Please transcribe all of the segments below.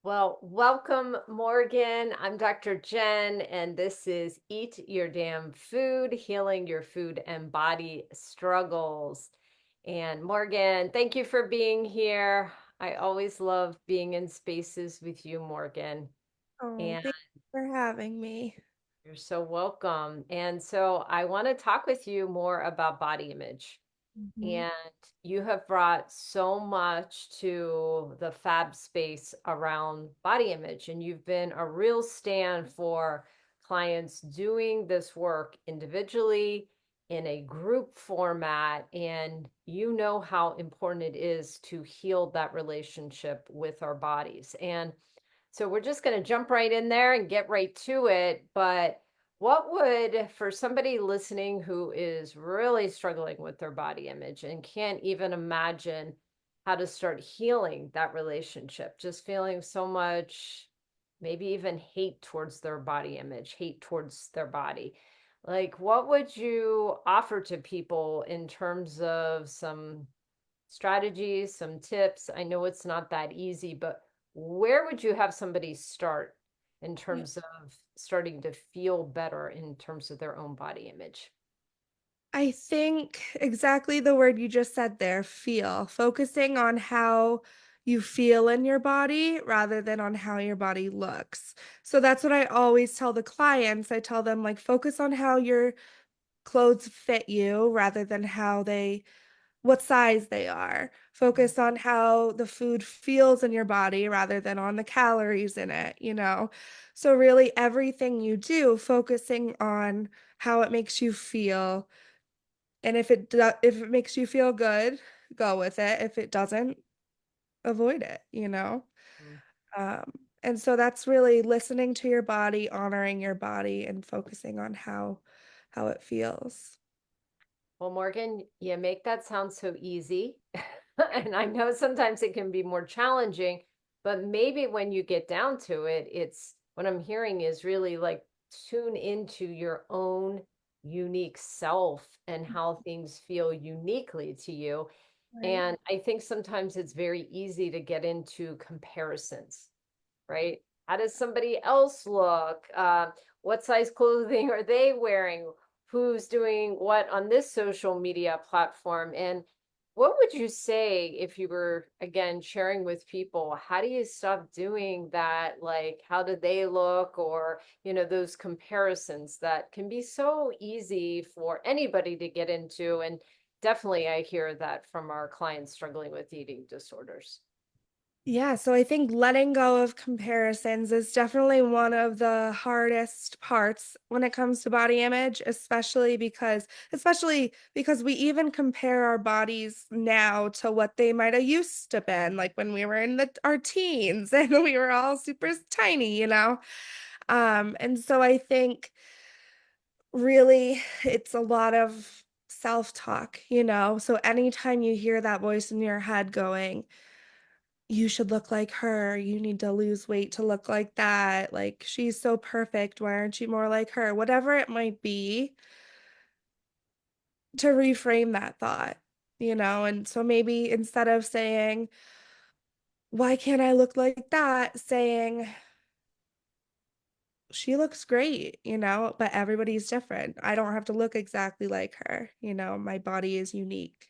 Well, welcome, Morgan. I'm Dr. Jen, and this is Eat Your Damn Food, Healing Your Food and Body Struggles. And Morgan, thank you for being here. I always love being in spaces with you, Morgan. Oh, And thank you for having me. you're so welcome. And so I want to talk with you more about body image. Mhm. And you have brought so much to the fab space around body image, and you've been a real stand for clients doing this work individually in a group format. And you know how important it is to heal that relationship with our bodies. And so we're just going to jump right in there and get right to it. But what would, for somebody listening who is really struggling with their body image and can't even imagine how to start healing that relationship, just feeling so much, maybe even hate towards their body image, hate towards their body, like what would you offer to people in terms of some strategies, some tips? I know it's not that easy, but where would you have somebody start in Yeah. terms of starting to feel better in terms of their own body image? I think exactly the word you just said there, feel, focusing on how you feel in your body rather than on how your body looks. So that's what I always tell the clients. I tell them, like, focus on how your clothes fit you rather than what size they are. Focus on how the food feels in your body rather than on the calories in it. So really everything you do, focusing on how it makes you feel. And if it makes you feel good, go with it. If it doesn't, avoid it. Mm. Um, and so that's really listening to your body, honoring your body, and focusing on how it feels. Well, Morgan, you make that sound so easy. And I know sometimes it can be more challenging, but maybe when you get down to it, it's what I'm hearing is really like tune into your own unique self and how things feel uniquely to you. Right. And I think sometimes it's very easy to get into comparisons, right? How does somebody else look? What size clothing are they wearing? Who's doing what on this social media platform? And what would you say if you were, again, sharing with people? How do you stop doing that? Like, how do they look? Or, those comparisons that can be so easy for anybody to get into. And definitely, I hear that from our clients struggling with eating disorders. Yeah, so I think letting go of comparisons is definitely one of the hardest parts when it comes to body image, especially because we even compare our bodies now to what they might have used to been, like when we were in our teens and we were all super tiny. And so I think really it's a lot of self-talk. So anytime you hear that voice in your head going, you should look like her. You need to lose weight to look like that. Like, she's so perfect. Why aren't you more like her? Whatever it might be, to reframe that thought. And so maybe instead of saying, why can't I look like that? Saying, she looks great, but everybody's different. I don't have to look exactly like her. My body is unique.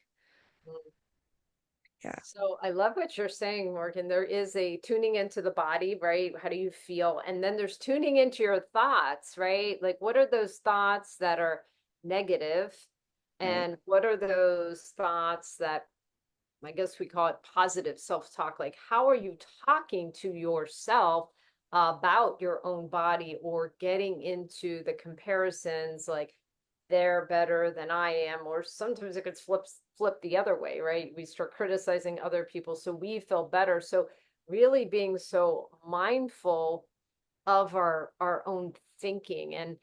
Yeah. So I love what you're saying, Morgan. There is a tuning into the body, right? How do you feel? And then there's tuning into your thoughts, right? Like, what are those thoughts that are negative? Right. And what are those thoughts that I guess we call it positive self-talk? Like, how are you talking to yourself about your own body or getting into the comparisons like they're better than I am, or sometimes it gets flip the other way, right? We start criticizing other people so we feel better. So really being so mindful of our own thinking. And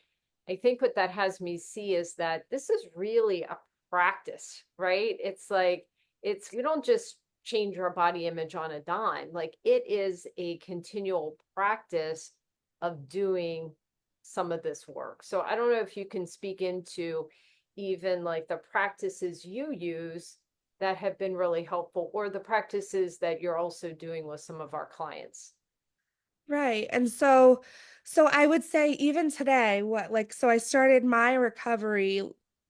I think what that has me see is that this is really a practice, right? It's like it's you don't just change your body image on a dime. Like it is a continual practice of doing some of this work. So I don't know if you can speak into even like the practices you use that have been really helpful or the practices that you're also doing with some of our clients. Right. And so I would say even today, so I started my recovery,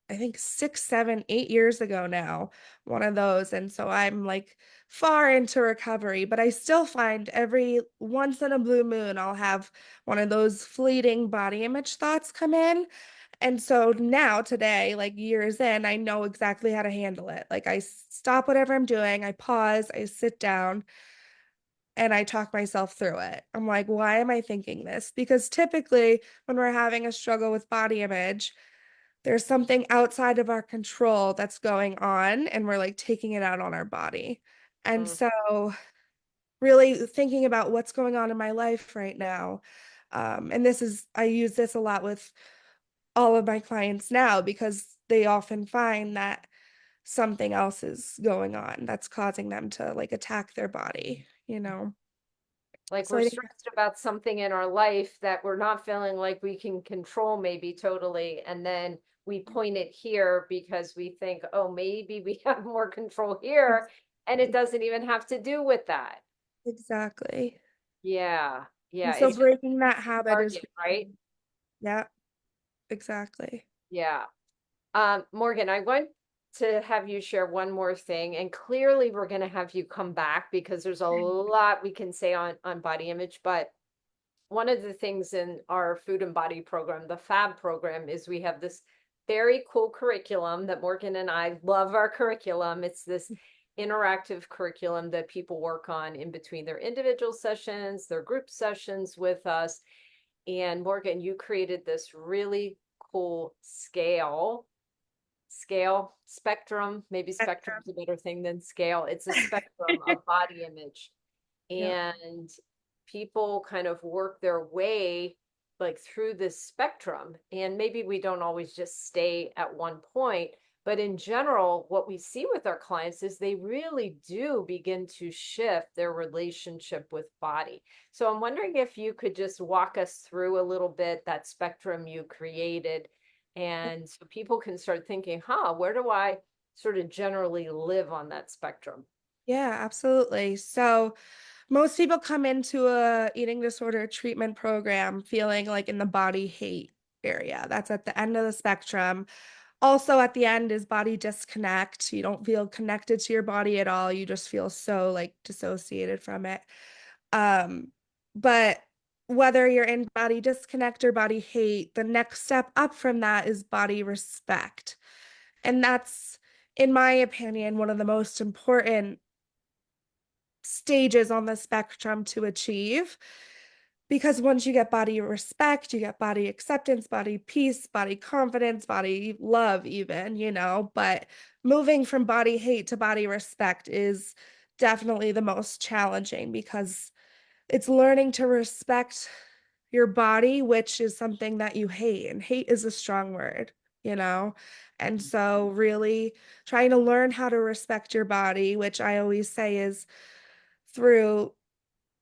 I think 6, 7, 8 years ago now, one of those. And so I'm like far into recovery, but I still find every once in a blue moon, I'll have one of those fleeting body image thoughts come in. And so now today, like years in, I know exactly how to handle it. Like stop whatever I'm doing, I pause, I sit down, and I talk myself through it. I'm like, why am I thinking this? Because typically, when we're having a struggle with body image, there's something outside of our control that's going on, and we're like taking it out on our body. And Mm. so, really thinking about what's going on in my life right now. And I use this a lot with all of my clients now because they often find that something else is going on that's causing them to like attack their body, you know? Like So we're I think stressed about something in our life that we're not feeling like we can control maybe totally. And then we point it here because we think, oh, maybe we have more control here. And it exactly. doesn't even have to do with that. Exactly. Yeah. And Yeah. so It's just breaking that habit is target, right? yeah, exactly. Yeah. Morgan, I want to have you share one more thing, and clearly we're going to have you come back because there's a lot we can say on body image, but one of the things in our food and body program, the FAB program, is we have this very cool curriculum that Morgan and I love our curriculum. It's this interactive curriculum that people work on in between their individual sessions, their group sessions with us. And Morgan, you created this really cool spectrum, maybe spectrum is a better thing than scale. It's a spectrum of body image. Yeah. And people kind of work their way like through this spectrum. And maybe we don't always just stay at one point, but in general, what we see with our clients is they really do begin to shift their relationship with body. So I'm wondering if you could just walk us through a little bit that spectrum you created. And so people can start thinking, huh, where do I sort of generally live on that spectrum? Yeah, absolutely. So most people come into a eating disorder treatment program feeling like in the body hate area. That's at the end of the spectrum. Also at the end is body disconnect. You don't feel connected to your body at all. You just feel so like dissociated from it. Um, but whether you're in body disconnect or body hate, the next step up from that is body respect. And that's, in my opinion, one of the most important stages on the spectrum to achieve. Because once you get body respect, you get body acceptance, body peace, body confidence, body love, even, But moving from body hate to body respect is definitely the most challenging because it's learning to respect your body, which is something that you hate. And hate is a strong word, you know? And so, really trying to learn how to respect your body, which I always say is through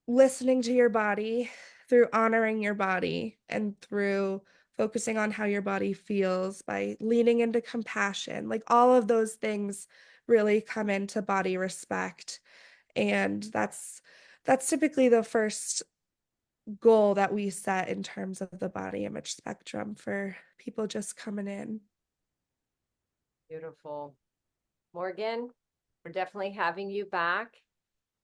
listening to your body, through honoring your body, and through focusing on how your body feels by leaning into compassion. Like all of those things really come into body respect. And that's typically the first goal that we set in terms of the body image spectrum for people just coming in. Beautiful. Morgan, we're definitely having you back.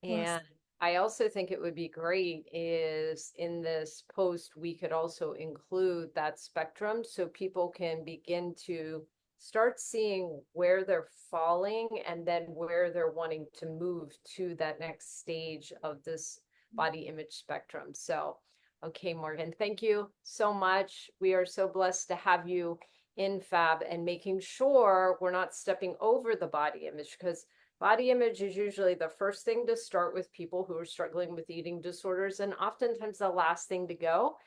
Awesome. And I also think it would be great is in this post, we could also include that spectrum so people can begin to start seeing where they're falling and then where they're wanting to move to that next stage of this body image spectrum. So, okay, Morgan, thank you so much. We are so blessed to have you in Fab and making sure we're not stepping over the body image because body image is usually the first thing to start with people who are struggling with eating disorders and oftentimes the last thing to go.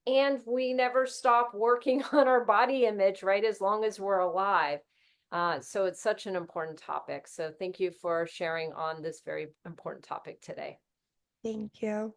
And we never stop working on our body image, right? As long as we're alive. So it's such an important topic. So thank you for sharing on this very important topic today. Thank you.